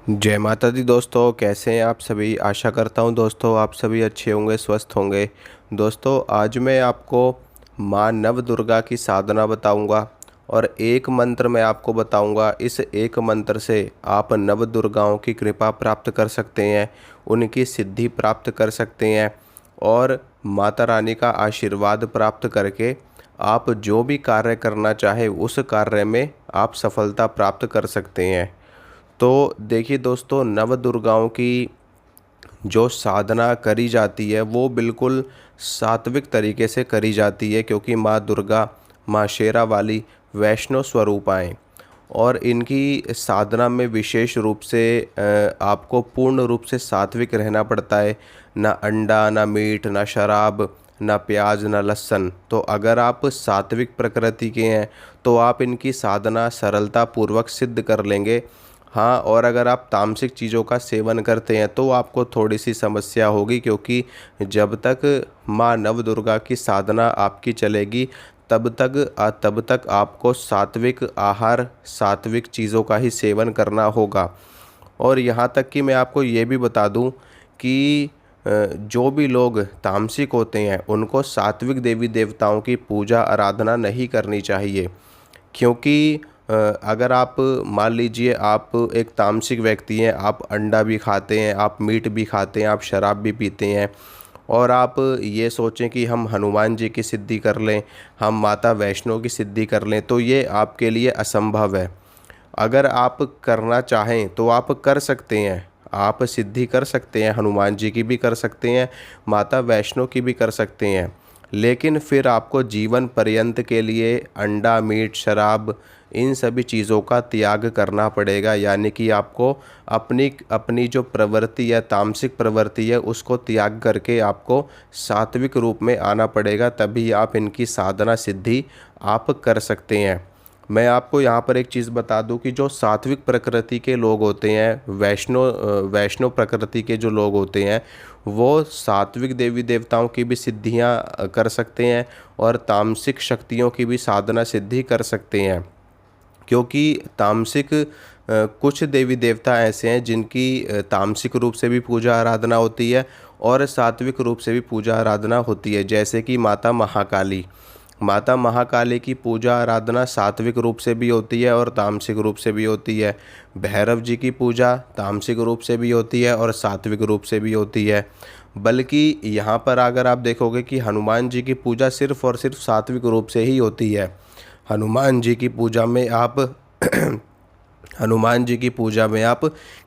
जय माता दी दोस्तों, कैसे हैं आप सभी। आशा करता हूं दोस्तों आप सभी अच्छे होंगे, स्वस्थ होंगे। दोस्तों आज मैं आपको माँ नव दुर्गा की साधना बताऊंगा और एक मंत्र मैं आपको बताऊंगा। इस एक मंत्र से आप नव दुर्गाओं की कृपा प्राप्त कर सकते हैं, उनकी सिद्धि प्राप्त कर सकते हैं और माता रानी का आशीर्वाद प्राप्त करके आप जो भी कार्य करना चाहे उस कार्य में आप सफलता प्राप्त कर सकते हैं। तो देखिए दोस्तों, नव दुर्गाओं की जो साधना करी जाती है वो बिल्कुल सात्विक तरीके से करी जाती है, क्योंकि माँ दुर्गा, माँ शेरा वाली वैष्णव स्वरूप आएँ और इनकी साधना में विशेष रूप से आपको पूर्ण रूप से सात्विक रहना पड़ता है। ना अंडा, ना मीट, ना शराब, ना प्याज, ना लहसुन। तो अगर आप सात्विक प्रकृति के हैं तो आप इनकी साधना सरलता पूर्वक सिद्ध कर लेंगे। हाँ, और अगर आप तामसिक चीज़ों का सेवन करते हैं तो आपको थोड़ी सी समस्या होगी, क्योंकि जब तक माँ नव दुर्गा की साधना आपकी चलेगी तब तक आपको सात्विक आहार, सात्विक चीज़ों का ही सेवन करना होगा। और यहाँ तक कि मैं आपको ये भी बता दूँ कि जो भी लोग तामसिक होते हैं उनको सात्विक देवी देवताओं की पूजा आराधना नहीं करनी चाहिए, क्योंकि अगर आप मान लीजिए आप एक तामसिक व्यक्ति हैं, आप अंडा भी खाते हैं, आप मीट भी खाते हैं, आप शराब भी पीते हैं और आप ये सोचें कि हम हनुमान जी की सिद्धि कर लें, हम माता वैष्णो की सिद्धि कर लें, तो ये आपके लिए असंभव है। अगर आप करना चाहें तो आप कर सकते हैं, आप सिद्धि कर सकते हैं, हनुमान जी की भी कर सकते हैं, माता वैष्णो की भी कर सकते हैं। लेकिन फिर आपको जीवन पर्यंत के लिए अंडा, मीट, शराब, इन सभी चीज़ों का त्याग करना पड़ेगा। यानी कि आपको अपनी अपनी जो प्रवृत्ति है, तामसिक प्रवृत्ति है, उसको त्याग करके आपको सात्विक रूप में आना पड़ेगा, तभी आप इनकी साधना सिद्धि आप कर सकते हैं। मैं आपको यहाँ पर एक चीज़ बता दूँ कि जो सात्विक प्रकृति के लोग होते हैं, वैष्णव प्रकृति के जो लोग होते हैं, वो सात्विक देवी देवताओं की भी सिद्धियाँ कर सकते हैं और तामसिक शक्तियों की भी साधना सिद्धि कर सकते हैं। क्योंकि तामसिक कुछ देवी देवता ऐसे हैं जिनकी तामसिक रूप से भी पूजा आराधना होती है और सात्विक रूप से भी पूजा आराधना होती है। जैसे कि माता महाकाली, माता महाकाली की पूजा आराधना सात्विक रूप से भी होती है और तामसिक रूप से भी होती है। भैरव जी की पूजा तामसिक रूप से भी होती है और सात्विक रूप से भी होती है। बल्कि यहाँ पर अगर आप देखोगे कि हनुमान जी की पूजा सिर्फ और सिर्फ सात्विक रूप से ही होती है। हनुमान जी की पूजा में आप हनुमान जी की पूजा में आप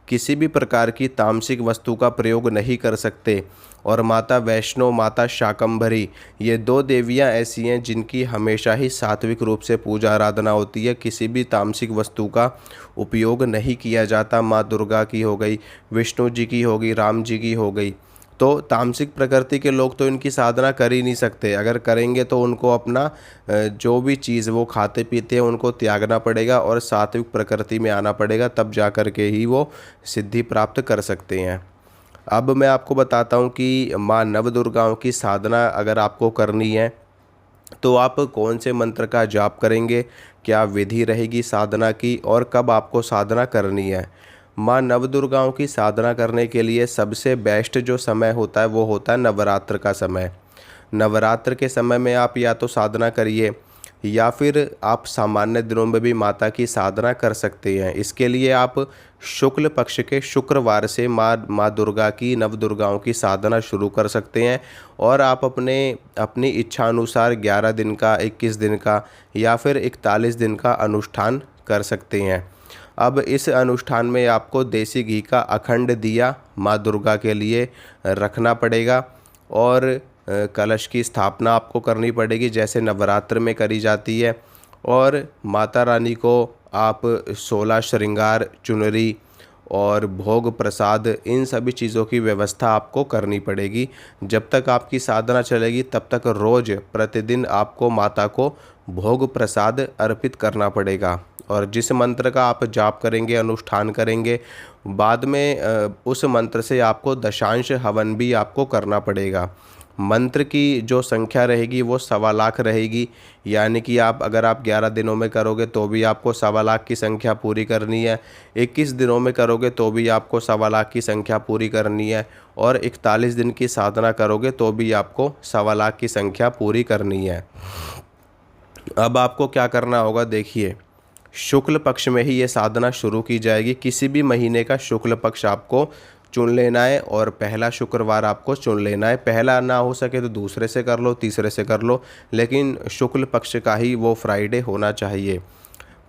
किसी भी प्रकार की तामसिक वस्तु का प्रयोग नहीं कर सकते। और माता वैष्णो, माता शाकंभरी, ये दो देवियां ऐसी हैं जिनकी हमेशा ही सात्विक रूप से पूजा आराधना होती है। किसी भी तामसिक वस्तु का उपयोग नहीं किया जाता। माँ दुर्गा की हो गई, विष्णु जी की होगी, राम जी की हो गई। तो तामसिक प्रकृति के लोग तो इनकी साधना कर ही नहीं सकते। अगर करेंगे तो उनको अपना जो भी चीज़ वो खाते पीते हैं उनको त्यागना पड़ेगा और सात्विक प्रकृति में आना पड़ेगा, तब जा कर के ही वो सिद्धि प्राप्त कर सकते हैं। अब मैं आपको बताता हूँ कि माँ नव दुर्गाओं की साधना अगर आपको करनी है तो आप कौन से मंत्र का जाप करेंगे, क्या विधि रहेगी साधना की और कब आपको साधना करनी है। माँ नवदुर्गाओं की साधना करने के लिए सबसे बेस्ट जो समय होता है वो होता है नवरात्र का समय। नवरात्र के समय में आप या तो साधना करिए या फिर आप सामान्य दिनों में भी माता की साधना कर सकते हैं। इसके लिए आप शुक्ल पक्ष के शुक्रवार से माँ दुर्गा की, नव दुर्गाओं की साधना शुरू कर सकते हैं और आप अपनी इच्छा अनुसार 11 दिन का, 21 दिन का या फिर 41 दिन का अनुष्ठान कर सकते हैं। अब इस अनुष्ठान में आपको देसी घी का अखंड दिया माँ दुर्गा के लिए रखना पड़ेगा और कलश की स्थापना आपको करनी पड़ेगी जैसे नवरात्र में करी जाती है। और माता रानी को आप 16 श्रृंगार, चुनरी और भोग प्रसाद, इन सभी चीज़ों की व्यवस्था आपको करनी पड़ेगी। जब तक आपकी साधना चलेगी तब तक रोज़ प्रतिदिन आपको माता को भोग प्रसाद अर्पित करना पड़ेगा। और जिस मंत्र का आप जाप करेंगे, अनुष्ठान करेंगे, बाद में उस मंत्र से आपको दशांश हवन भी आपको करना पड़ेगा। मंत्र की जो संख्या रहेगी वो 1.25 लाख रहेगी। यानी कि अगर आप 11 दिनों में करोगे तो भी आपको 1.25 लाख की संख्या पूरी करनी है, 21 दिनों में करोगे तो भी आपको 1.25 लाख की संख्या पूरी करनी है, और 41 दिन की साधना करोगे तो भी आपको 1.25 लाख की संख्या पूरी करनी है। अब आपको क्या करना होगा, देखिए शुक्ल पक्ष में ही ये साधना शुरू की जाएगी। किसी भी महीने का शुक्ल पक्ष आपको चुन लेना है और पहला शुक्रवार आपको चुन लेना है। पहला ना हो सके तो दूसरे से कर लो, तीसरे से कर लो, लेकिन शुक्ल पक्ष का ही वो फ्राइडे होना चाहिए।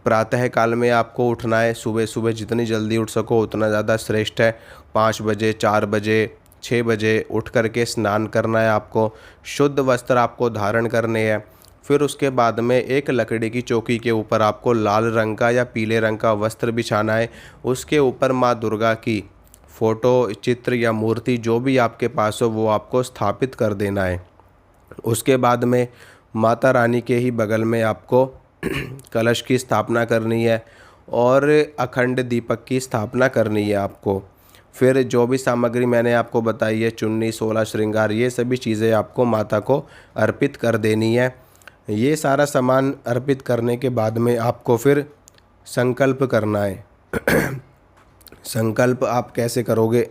प्रातः काल में आपको उठना है, सुबह सुबह जितनी जल्दी उठ सको उतना ज़्यादा श्रेष्ठ है। 5 बजे, 4 बजे, 6 बजे उठ करके स्नान करना है आपको। शुद्ध वस्त्र आपको धारण करने हैं। फिर उसके बाद में एक लकड़ी की चौकी के ऊपर आपको लाल रंग का या पीले रंग का वस्त्र बिछाना है। उसके ऊपर माँ दुर्गा की फ़ोटो, चित्र या मूर्ति जो भी आपके पास हो वो आपको स्थापित कर देना है। उसके बाद में माता रानी के ही बगल में आपको कलश की स्थापना करनी है और अखंड दीपक की स्थापना करनी है आपको। फिर जो भी सामग्री मैंने आपको बताई है, चुन्नी, 16 श्रृंगार, ये सभी चीज़ें आपको माता को अर्पित कर देनी है। ये सारा सामान अर्पित करने के बाद में आपको फिर संकल्प करना है। संकल्प आप कैसे करोगे?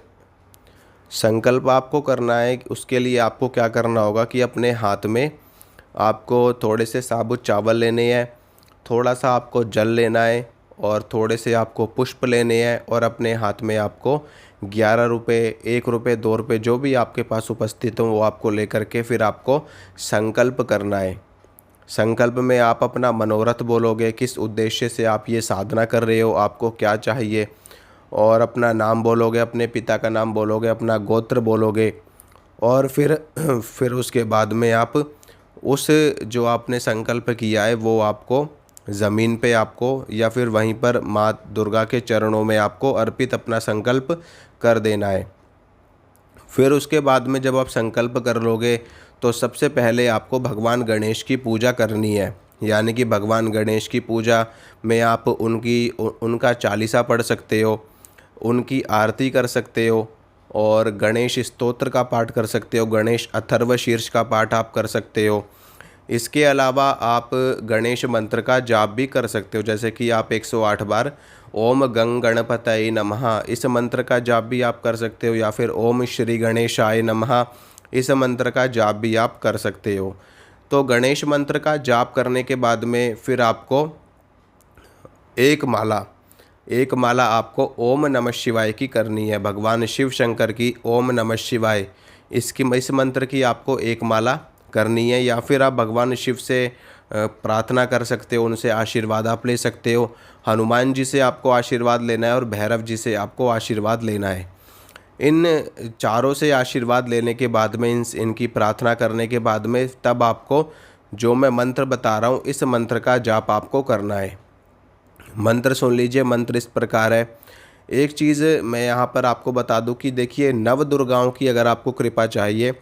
संकल्प आपको करना है, उसके लिए आपको क्या करना होगा कि अपने हाथ में आपको थोड़े से साबुत चावल लेने हैं, थोड़ा सा आपको जल लेना है और थोड़े से आपको पुष्प लेने हैं, और अपने हाथ में आपको 11 रुपये, 1 रुपये, 2 रुपये जो भी आपके पास उपस्थित हो वो आपको लेकर के फिर आपको संकल्प करना है। संकल्प में आप अपना मनोरथ बोलोगे, किस उद्देश्य से आप ये साधना कर रहे हो, आपको क्या चाहिए, और अपना नाम बोलोगे, अपने पिता का नाम बोलोगे, अपना गोत्र बोलोगे, और फिर उसके बाद में आप उस जो आपने संकल्प किया है वो आपको ज़मीन पे आपको या फिर वहीं पर माँ दुर्गा के चरणों में आपको अर्पित अपना संकल्प कर देना है। फिर उसके बाद में जब आप संकल्प कर लोगे तो सबसे पहले आपको भगवान गणेश की पूजा करनी है। यानी कि भगवान गणेश की पूजा में आप उनका चालीसा पढ़ सकते हो, उनकी आरती कर सकते हो, और गणेश स्तोत्र का पाठ कर सकते हो, गणेश अथर्व शीर्ष का पाठ आप कर सकते हो। इसके अलावा आप गणेश मंत्र का जाप भी कर सकते हो, जैसे कि आप 108 बार ओम गंग गणपतये नमः इस मंत्र का जाप भी आप कर सकते हो, या फिर ओम श्री गणेशाय नमः इस मंत्र का जाप भी आप कर सकते हो। तो गणेश मंत्र का जाप करने के बाद में फिर आपको एक माला आपको ओम नमः शिवाय की करनी है, भगवान शिव शंकर की ओम नमः शिवाय इस मंत्र की आपको एक माला करनी है। या फिर आप भगवान शिव से प्रार्थना कर सकते हो, उनसे आशीर्वाद आप ले सकते हो। हनुमान जी से आपको आशीर्वाद लेना है और भैरव जी से आपको आशीर्वाद लेना है। इन चारों से आशीर्वाद लेने के बाद में इनकी प्रार्थना करने के बाद में तब आपको जो मैं मंत्र बता रहा हूँ इस मंत्र का जाप आपको करना है। मंत्र सुन लीजिए। मंत्र इस प्रकार है। एक चीज़ मैं यहाँ पर आपको बता दूँ कि देखिए, नव दुर्गाओं की अगर आपको कृपा चाहिए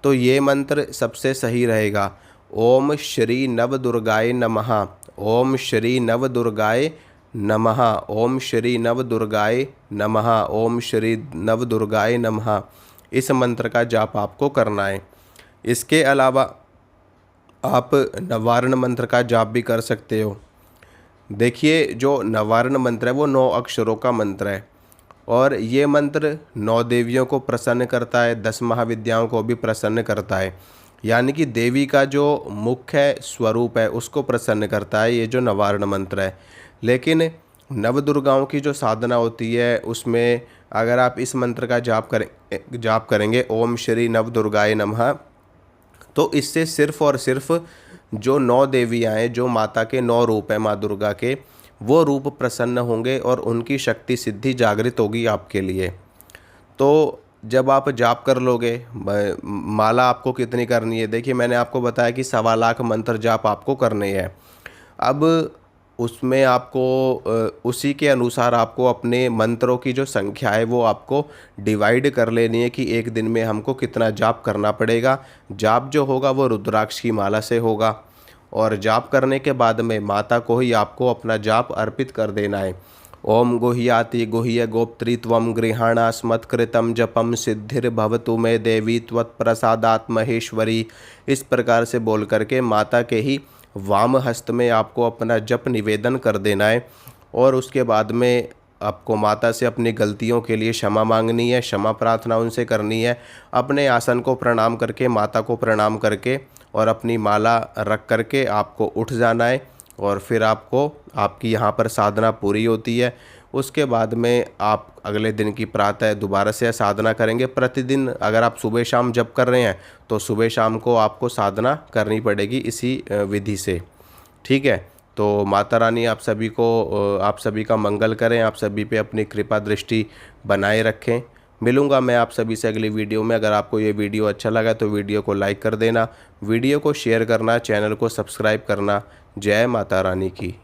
तो ये मंत्र सबसे सही रहेगा। ओम श्री नव दुर्गाय नमः, ओम श्री नव दुर्गाय नमः, ओम श्री नव दुर्गाय नमः, ओम श्री नव दुर्गाय नमः इस मंत्र का जाप आपको करना है। इसके अलावा आप नवारण मंत्र का जाप भी कर सकते हो। देखिए, जो नवारण मंत्र है वो 9 अक्षरों का मंत्र है और ये मंत्र 9 देवियों को प्रसन्न करता है, 10 महाविद्याओं को भी प्रसन्न करता है। यानी कि देवी का जो मुख्य स्वरूप है उसको प्रसन्न करता है ये जो नवारण मंत्र है। लेकिन नव दुर्गाओं की जो साधना होती है उसमें अगर आप इस मंत्र का जाप करेंगे ओम श्री नव दुर्गाय नमः, तो इससे सिर्फ और सिर्फ जो 9 देवियाँ हैं, जो माता के 9 रूप हैं माँ दुर्गा के, वो रूप प्रसन्न होंगे और उनकी शक्ति सिद्धि जागृत होगी आपके लिए। तो जब आप जाप कर लोगे, माला आपको कितनी करनी है, देखिए मैंने आपको बताया कि 1.25 लाख मंत्र जाप आपको करने हैं। अब उसमें आपको उसी के अनुसार आपको अपने मंत्रों की जो संख्या है वो आपको डिवाइड कर लेनी है कि एक दिन में हमको कितना जाप करना पड़ेगा। जाप जो होगा वो रुद्राक्ष की माला से होगा और जाप करने के बाद में माता को ही आपको अपना जाप अर्पित कर देना है। ओम गुह्याति गुह्य गोप्त्री त्वं गृहाणास्मत्कृतं जपम सिद्धिर्भवतु मे देवी त्वत्प्रसादात् महेश्वरी। इस प्रकार से बोल करके माता के ही वाम हस्त में आपको अपना जप निवेदन कर देना है और उसके बाद में आपको माता से अपनी गलतियों के लिए क्षमा मांगनी है, क्षमा प्रार्थना उनसे करनी है। अपने आसन को प्रणाम करके, माता को प्रणाम करके और अपनी माला रख करके आपको उठ जाना है और फिर आपकी यहाँ पर साधना पूरी होती है। उसके बाद में आप अगले दिन की प्रातः दोबारा से साधना करेंगे। प्रतिदिन अगर आप सुबह शाम जप कर रहे हैं तो सुबह शाम को आपको साधना करनी पड़ेगी इसी विधि से। ठीक है, तो माता रानी आप सभी का मंगल करें, आप सभी पे अपनी कृपा दृष्टि बनाए रखें। मिलूंगा मैं आप सभी से अगली वीडियो में। अगर आपको ये वीडियो अच्छा लगा तो वीडियो को लाइक कर देना, वीडियो को शेयर करना, चैनल को सब्सक्राइब करना। जय माता रानी की।